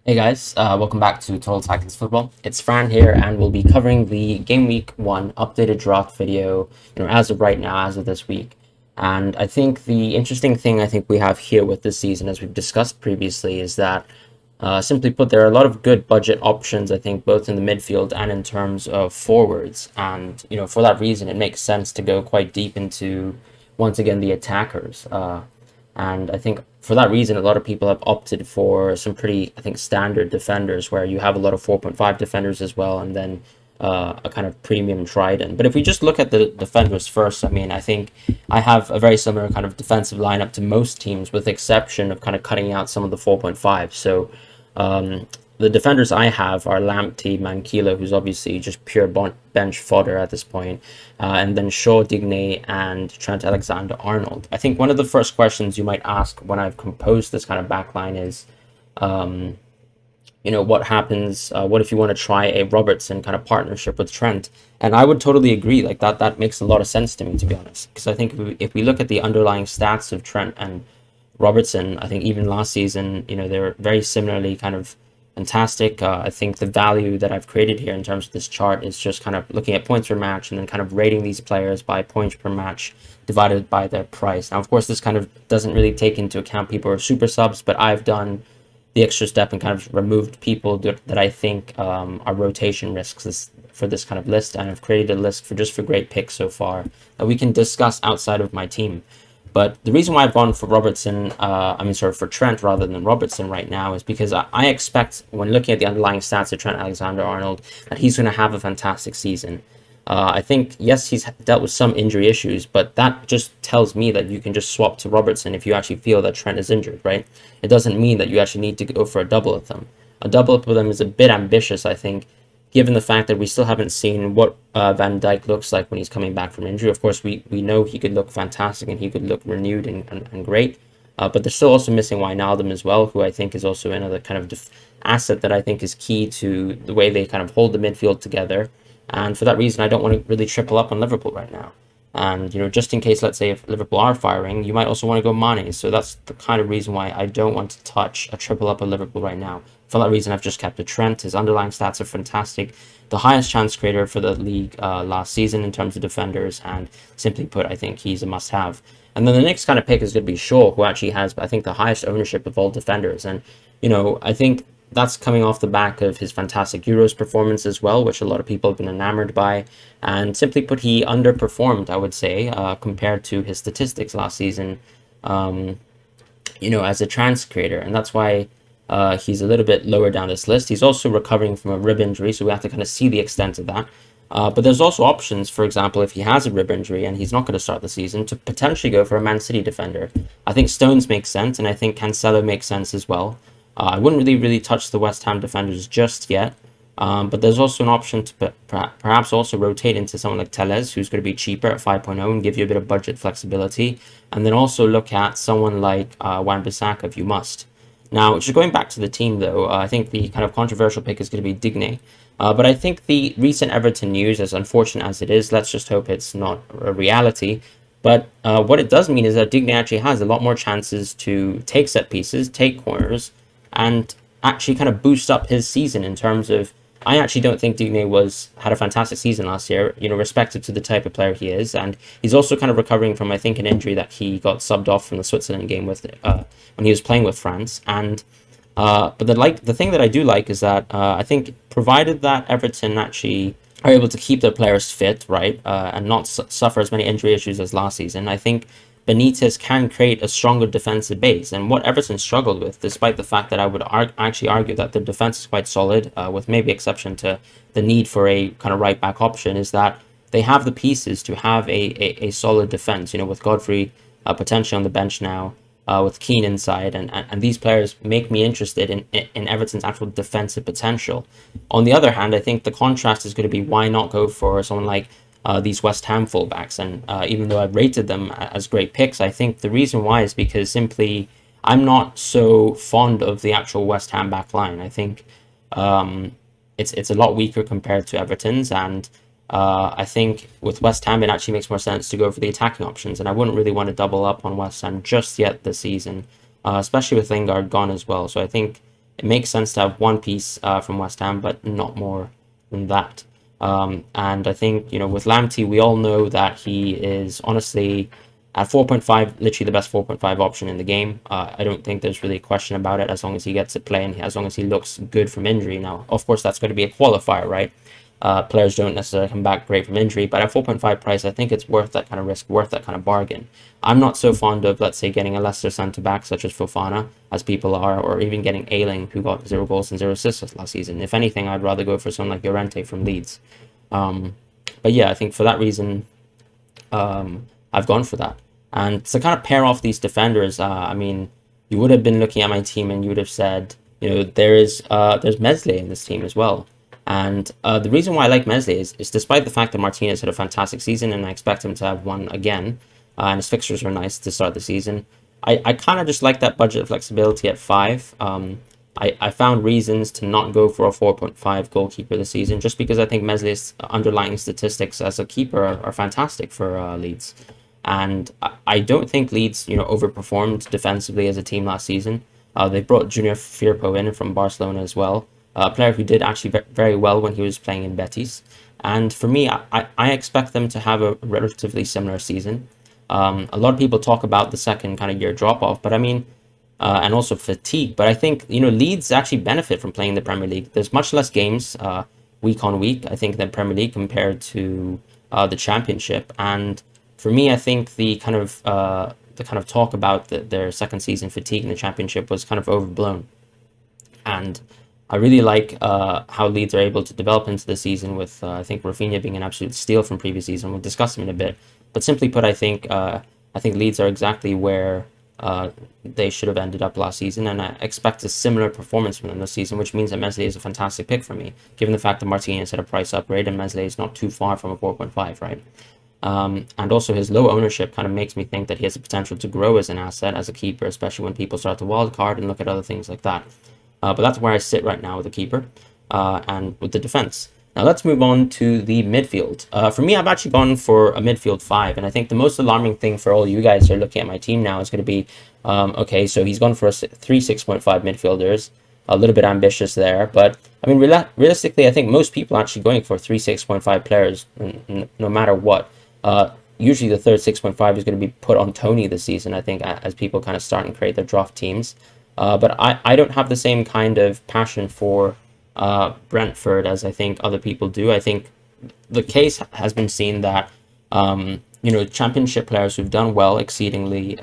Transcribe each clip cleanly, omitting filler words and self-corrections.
Hey guys, welcome back to Total Tactics Football. It's Fran here, and we'll be covering the Game Week 1 updated draft video, as of right now, as of this week. And I think the interesting thing I think we have here with this season, as we've discussed previously, is that simply put, there are a lot of good budget options, I think, both in the midfield and in terms of forwards. And, for that reason, it makes sense to go quite deep into, once again, the attackers. And I think for that reason, a lot of people have opted for some pretty, I think, standard defenders where you have a lot of 4.5 defenders as well, and then a kind of premium trident. But if we just look at the defenders first, I think I have a very similar kind of defensive lineup to most teams, with the exception of kind of cutting out some of the 4.5. So the defenders I have are Lamptey, Mankila, who's obviously just pure bench fodder at this point, and then Shaw, Digne, and Trent Alexander-Arnold. I think one of the first questions you might ask when I've composed this kind of backline is, what happens? What if you want to try a Robertson kind of partnership with Trent? And I would totally agree. Like that makes a lot of sense to me, to be honest. Because I think if we look at the underlying stats of Trent and Robertson, I think even last season, they're very similarly kind of fantastic. I think the value that I've created here in terms of this chart is just kind of looking at points per match and then kind of rating these players by points per match divided by their price. Now, of course, this kind of doesn't really take into account people who are super subs, but I've done the extra step and kind of removed people that I think are rotation risks for this kind of list, and I've created a list for great picks so far that we can discuss outside of my team. But the reason why I've gone for Robertson, for Trent rather than Robertson right now, is because I expect, when looking at the underlying stats of Trent Alexander-Arnold, that he's going to have a fantastic season. I think, yes, he's dealt with some injury issues, but that just tells me that you can just swap to Robertson if you actually feel that Trent is injured, right? It doesn't mean that you actually need to go for a double of them. A double up with them is a bit ambitious, I think, given the fact that we still haven't seen what Van Dijk looks like when he's coming back from injury. Of course, we know he could look fantastic and he could look renewed and great. But they're still also missing Wijnaldum as well, who I think is also another kind of asset that I think is key to the way they kind of hold the midfield together. And for that reason, I don't want to really triple up on Liverpool right now. And, just in case, let's say, if Liverpool are firing, you might also want to go Mane. So that's the kind of reason why I don't want to touch a triple up of Liverpool right now. For that reason, I've just kept a Trent. His underlying stats are fantastic. The highest chance creator for the league last season in terms of defenders. And simply put, I think he's a must-have. And then the next kind of pick is going to be Shaw, who actually has, I think, the highest ownership of all defenders. And, I think that's coming off the back of his fantastic Euros performance as well, which a lot of people have been enamored by. And simply put, he underperformed, I would say, compared to his statistics last season, as a trans creator. And that's why he's a little bit lower down this list. He's also recovering from a rib injury, so we have to kind of see the extent of that. But there's also options, for example, if he has a rib injury and he's not going to start the season, to potentially go for a Man City defender. I think Stones makes sense, and I think Cancelo makes sense as well. I wouldn't really touch the West Ham defenders just yet, but there's also an option to perhaps also rotate into someone like Telles, who's going to be cheaper at 5.0 and give you a bit of budget flexibility, and then also look at someone like Wan-Bissaka if you must. Now, just going back to the team, though, I think the kind of controversial pick is going to be Digne. But I think the recent Everton news, as unfortunate as it is, let's just hope it's not a reality. But what it does mean is that Digne actually has a lot more chances to take set pieces, take corners, and actually kind of boost up his season in terms of, I actually don't think Digne had a fantastic season last year, respective to the type of player he is. And he's also kind of recovering from, I think, an injury that he got subbed off from the Switzerland game with when he was playing with France. And but the thing that I do like is that I think, provided that Everton actually are able to keep their players fit, right, and not suffer as many injury issues as last season, I think Benitez can create a stronger defensive base. And what Everton struggled with, despite the fact that I would actually argue that the defense is quite solid, with maybe exception to the need for a kind of right back option, is that they have the pieces to have a solid defense. With Godfrey potentially on the bench now, with Keane inside, and these players make me interested in Everton's actual defensive potential. On the other hand, I think the contrast is going to be, why not go for someone like these West Ham fullbacks? And even though I've rated them as great picks, I think the reason why is because simply I'm not so fond of the actual West Ham back line. I think it's a lot weaker compared to Everton's, and I think with West Ham it actually makes more sense to go for the attacking options, and I wouldn't really want to double up on West Ham just yet this season, especially with Lingard gone as well. So I think it makes sense to have one piece from West Ham, but not more than that. And I think, with Lamptey, we all know that he is honestly at 4.5, literally the best 4.5 option in the game. I don't think there's really a question about it as long as he gets to play and as long as he looks good from injury. Now, of course, that's going to be a qualifier, right? Players don't necessarily come back great from injury, but at 4.5 price, I think it's worth that kind of risk, worth that kind of bargain. I'm not so fond of, let's say, getting a Leicester centre-back such as Fofana, as people are, or even getting Ayling, who got 0 goals and 0 assists last season. If anything, I'd rather go for someone like Llorente from Leeds. But yeah, I think for that reason, I've gone for that. And to kind of pair off these defenders, I mean, you would have been looking at my team and you would have said, there's Meslier in this team as well. And the reason why I like Meslier is despite the fact that Martinez had a fantastic season and I expect him to have one again, and his fixtures are nice to start the season, I kind of just like that budget flexibility at 5. I found reasons to not go for a 4.5 goalkeeper this season just because I think Meslier's underlying statistics as a keeper are fantastic for Leeds. And I don't think Leeds, overperformed defensively as a team last season. They brought Junior Firpo in from Barcelona as well, a player who did actually very well when he was playing in Betis. And for me, I expect them to have a relatively similar season. A lot of people talk about the second kind of year drop-off, but I mean, and also fatigue. But I think, Leeds actually benefit from playing the Premier League. There's much less games week on week, I think, than Premier League compared to the Championship. And for me, I think the kind of talk about their second season fatigue in the Championship was kind of overblown. And I really like how Leeds are able to develop into the season with, I think, Raphinha being an absolute steal from previous season. We'll discuss him in a bit. But simply put, I think Leeds are exactly where they should have ended up last season, and I expect a similar performance from them this season, which means that Meslier is a fantastic pick for me, given the fact that Martinez had a price upgrade and Meslier is not too far from a 4.5, right? And also his low ownership kind of makes me think that he has the potential to grow as an asset, as a keeper, especially when people start to wildcard and look at other things like that. But that's where I sit right now with the keeper and with the defense. Now let's move on to the midfield. For me, I've actually gone for a midfield 5, and I think the most alarming thing for all you guys who are looking at my team now is going to be, okay, so he's gone for 3 6.5 midfielders, a little bit ambitious there, but I mean, realistically, I think most people are actually going for 3 6.5 players, no matter what. Usually the third 6.5 is going to be put on Tony this season, I think, as people kind of start and create their draft teams. But I don't have the same kind of passion for Brentford as I think other people do. I think the case has been seen that Championship players who've done well exceedingly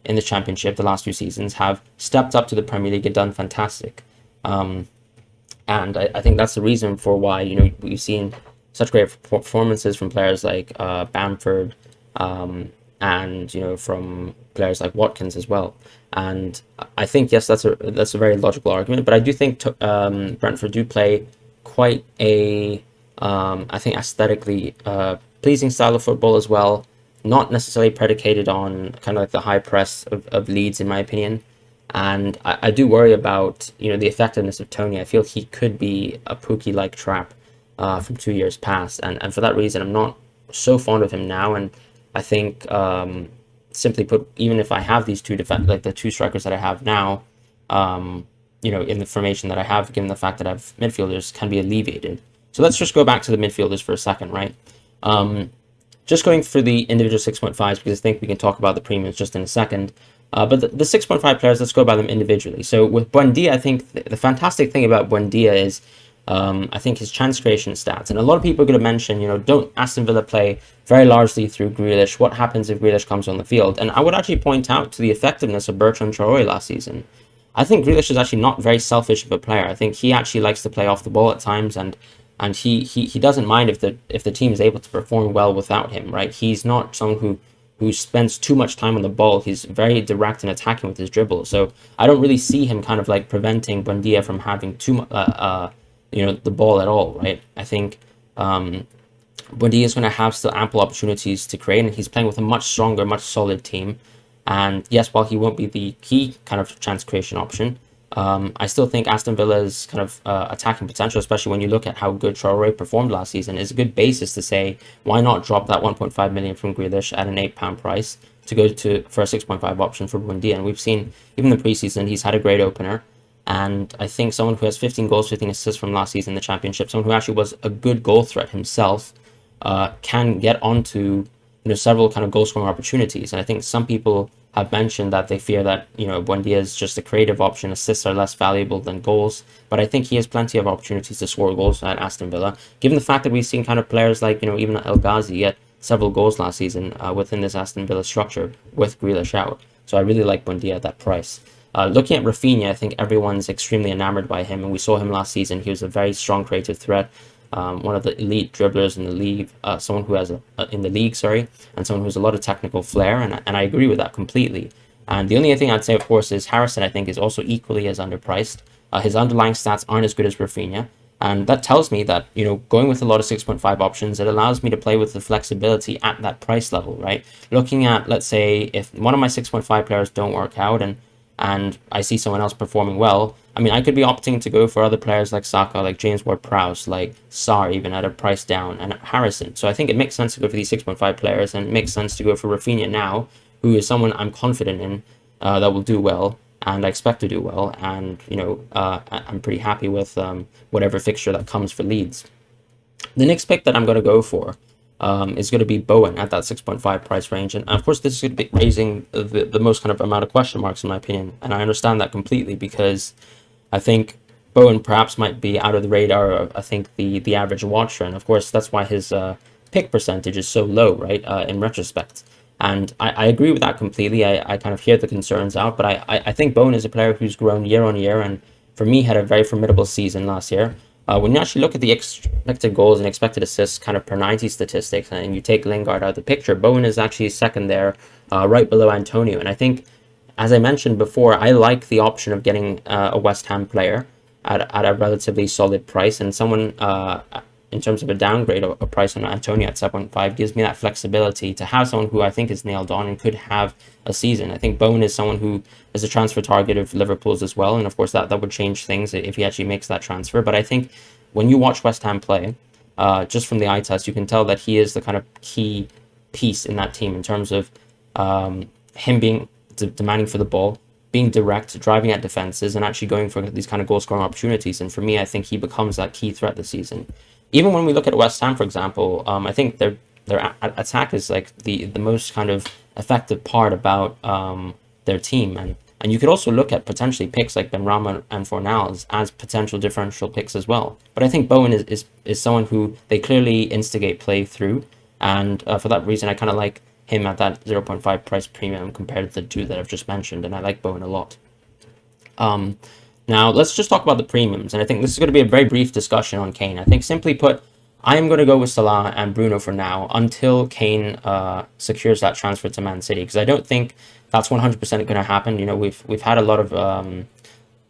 in the Championship the last few seasons have stepped up to the Premier League and done fantastic. And I think that's the reason for why we've seen such great performances from players like Bamford and from players like Watkins as well. And I think, yes, that's a very logical argument, but I do think Brentford do play quite a I think aesthetically pleasing style of football as well, not necessarily predicated on kind of like the high press of Leeds, in my opinion. And I do worry about the effectiveness of Tony. I feel he could be a Pookie-like trap from 2 years past, and for that reason I'm not so fond of him now. And I think simply put, even if I have these two the two strikers that I have now, in the formation that I have, given the fact that I have midfielders, can be alleviated. So let's just go back to the midfielders for a second, right? Just going through the individual 6.5s because I think we can talk about the premiums just in a second. But the 6.5 players, let's go by them individually. So with Buendia, I think the fantastic thing about Buendia is I think his chance creation stats. And a lot of people are going to mention, don't Aston Villa play very largely through Grealish? What happens if Grealish comes on the field? And I would actually point out to the effectiveness of Bertrand Traore last season. I think Grealish is actually not very selfish of a player. I think he actually likes to play off the ball at times, and he doesn't mind if the team is able to perform well without him, right? He's not someone who spends too much time on the ball. He's very direct and attacking with his dribble. So I don't really see him kind of like preventing Buendia from having too much the ball at all, right? I think Buendia is going to have still ample opportunities to create, and he's playing with a much stronger, much solid team. And yes, while he won't be the key kind of chance creation option, I still think Aston Villa's kind of attacking potential, especially when you look at how good Traore performed last season, is a good basis to say, why not drop that 1.5 million from Grealish at an £8 price to go for a 6.5 option for Buendia? And we've seen, even in the preseason, he's had a great opener. And I think someone who has 15 goals, 15 assists from last season in the championship, someone who actually was a good goal threat himself, can get onto several kind of goal scoring opportunities. And I think some people have mentioned that they fear that Buendia is just a creative option. Assists are less valuable than goals, but I think he has plenty of opportunities to score goals at Aston Villa. Given the fact that we've seen kind of players like even El Ghazi get several goals last season within this Aston Villa structure with Grealish out, so I really like Buendia at that price. Looking at Raphinha, I think everyone's extremely enamored by him, and we saw him last season. He was a very strong creative threat. One of the elite dribblers in the league, someone who has in the league, sorry, and someone who has a lot of technical flair, and I agree with that completely. And the only thing I'd say, of course, is Harrison, I think, is also equally as underpriced. His underlying stats aren't as good as Raphinha, and that tells me that, going with a lot of 6.5 options, it allows me to play with the flexibility at that price level, right? Looking at, let's say, if one of my 6.5 players don't work out, and I see someone else performing well, I mean, I could be opting to go for other players like Saka, like James Ward-Prowse, like Sarr, even at a price down, and Harrison. So I think it makes sense to go for these 6.5 players, and it makes sense to go for Raphinha now, who is someone I'm confident in that will do well, and I expect to do well, and, I'm pretty happy with whatever fixture that comes for Leeds. The next pick that I'm going to go for is going to be Bowen at that 6.5 price range. And of course, this is going to be raising the most kind of amount of question marks in my opinion. And I understand that completely because I think Bowen perhaps might be out of the radar of, I think, the average watcher. And of course, that's why his pick percentage is so low, right, in retrospect. And I agree with that completely. I kind of hear the concerns out, but I think Bowen is a player who's grown year on year and for me had a very formidable season last year. When you actually look at the expected goals and expected assists kind of per 90 statistics and you take Lingard out of the picture, Bowen is actually second there, right below Antonio. And I think, as I mentioned before, I like the option of getting a West Ham player at a relatively solid price, and someone in terms of a downgrade, a price on Antonio at 7.5 gives me that flexibility to have someone who I think is nailed on and could have a season. I think Bowen is someone who is a transfer target of Liverpool's as well, and of course that would change things if he actually makes that transfer. But I think when you watch West Ham play, just from the eye test, you can tell that he is the kind of key piece in that team in terms of him being demanding for the ball, being direct, driving at defenses, and actually going for these kind of goal-scoring opportunities. And for me, I think he becomes that key threat this season. Even when we look at West Ham, for example, I think their attack is like the most kind of effective part about their team. And you could also look at potentially picks like Benrahma and Fornals as potential differential picks as well. But I think Bowen is someone who they clearly instigate play through. And for that reason, I kind of like him at that 0.5 price premium compared to the two that I've just mentioned. And I like Bowen a lot. Now, let's just talk about the premiums, and I think this is going to be a very brief discussion on Kane. I think, simply put, I am going to go with Salah and Bruno for now until Kane secures that transfer to Man City, because I don't think that's 100% going to happen. We've had a lot of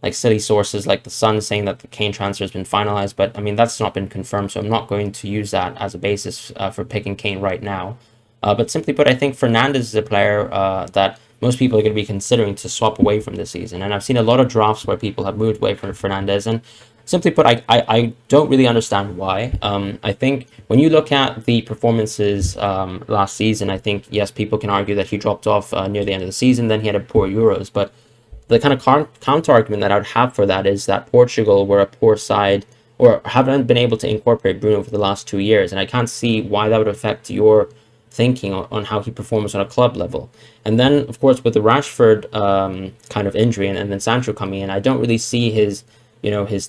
like silly sources like the Sun saying that the Kane transfer has been finalized, but I mean that's not been confirmed, so I'm not going to use that as a basis for picking Kane right now. But simply put, I think Fernandes is a player that most people are going to be considering to swap away from this season. And I've seen a lot of drafts where people have moved away from Fernandes. And simply put, I don't really understand why. I think when you look at the performances last season, I think, yes, people can argue that he dropped off near the end of the season. Then he had a poor Euros. But the kind of counter argument that I would have for that is that Portugal were a poor side or haven't been able to incorporate Bruno for the last 2 years. And I can't see why that would affect your thinking on how he performs on a club level. And then, of course, with the Rashford kind of injury and then Sancho coming in, I don't really see his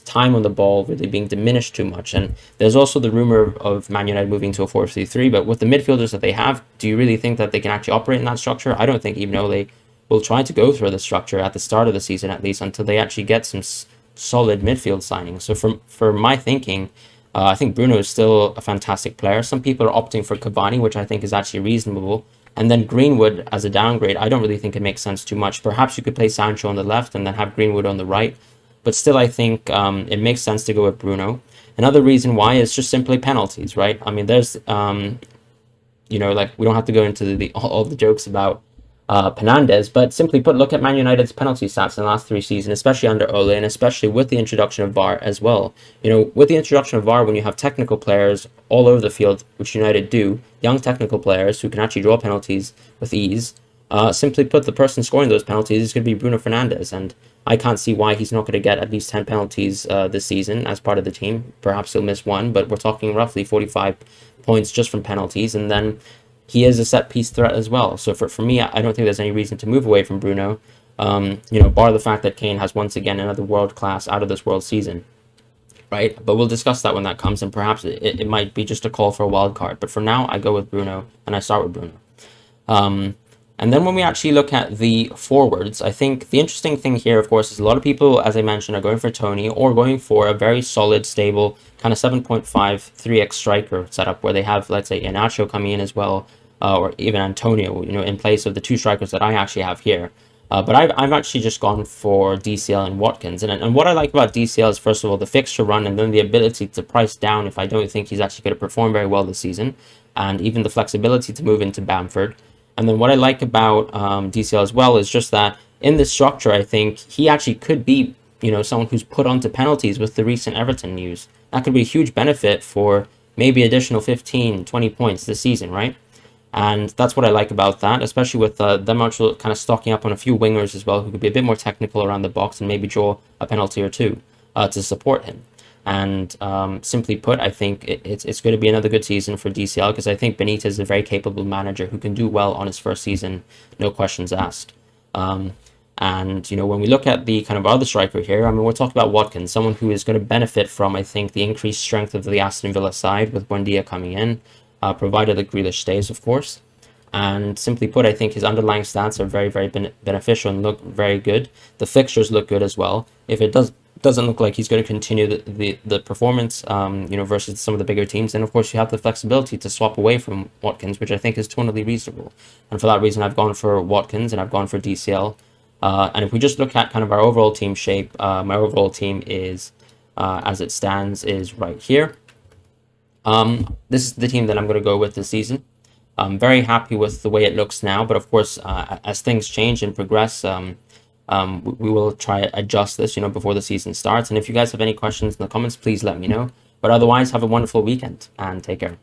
time on the ball really being diminished too much. And there's also the rumor of Man United moving to a 4-3-3, but with the midfielders that they have, do you really think that they can actually operate in that structure? I don't think, even though they will try to go through the structure at the start of the season, at least, until they actually get some solid midfield signings. So for my thinking, I think Bruno is still a fantastic player. Some people are opting for Cavani, which I think is actually reasonable. And then Greenwood as a downgrade, I don't really think it makes sense too much. Perhaps you could play Sancho on the left and then have Greenwood on the right. But still, I think it makes sense to go with Bruno. Another reason why is just simply penalties, right? I mean, there's, like we don't have to go into all the jokes about Fernandes, but simply put, look at Man United's penalty stats in the last 3 seasons, especially under Ole, and especially with the introduction of VAR as well. With the introduction of VAR, when you have technical players all over the field, which United do, young technical players who can actually draw penalties with ease, simply put, the person scoring those penalties is going to be Bruno Fernandes. And I can't see why he's not going to get at least 10 penalties this season as part of the team. Perhaps he'll miss one, but we're talking roughly 45 points just from penalties. And then he is a set-piece threat as well. So for me, I don't think there's any reason to move away from Bruno, bar the fact that Kane has once again another world-class, out-of-this-world season. Right, but we'll discuss that when that comes, and perhaps it might be just a call for a wild card. But for now, I go with Bruno, and I start with Bruno. And then when we actually look at the forwards, I think the interesting thing here, of course, is a lot of people, as I mentioned, are going for Tony or going for a very solid, stable, kind of 7.5, 3x striker setup where they have, let's say, Iheanacho coming in as well, or even Antonio, in place of the two strikers that I actually have here. But I've actually just gone for DCL and Watkins. And what I like about DCL is, first of all, the fixture run and then the ability to price down if I don't think he's actually going to perform very well this season, and even the flexibility to move into Bamford. And then what I like about DCL as well is just that in this structure, I think he actually could be, someone who's put onto penalties with the recent Everton news. That could be a huge benefit for maybe additional 15, 20 points this season, right? And that's what I like about that, especially with them actually kind of stocking up on a few wingers as well, who could be a bit more technical around the box and maybe draw a penalty or two to support him. And simply put, I think it's going to be another good season for DCL, because I think Benitez is a very capable manager who can do well on his first season, no questions asked. And, when we look at the kind of other striker here, we're talking about Watkins, someone who is going to benefit from, I think, the increased strength of the Aston Villa side with Buendia coming in, provided that Grealish stays, of course. And simply put, I think his underlying stats are very, very beneficial and look very good. The fixtures look good as well. If it doesn't look like he's going to continue the performance, versus some of the bigger teams, then of course you have the flexibility to swap away from Watkins, which I think is totally reasonable. And for that reason, I've gone for Watkins and I've gone for DCL. And if we just look at kind of our overall team shape, my overall team is, as it stands, is right here. This is the team that I'm going to go with this season. I'm very happy with the way it looks now, but of course, as things change and progress, we will try to adjust this, before the season starts. And if you guys have any questions in the comments, please let me know. But otherwise, have a wonderful weekend and take care.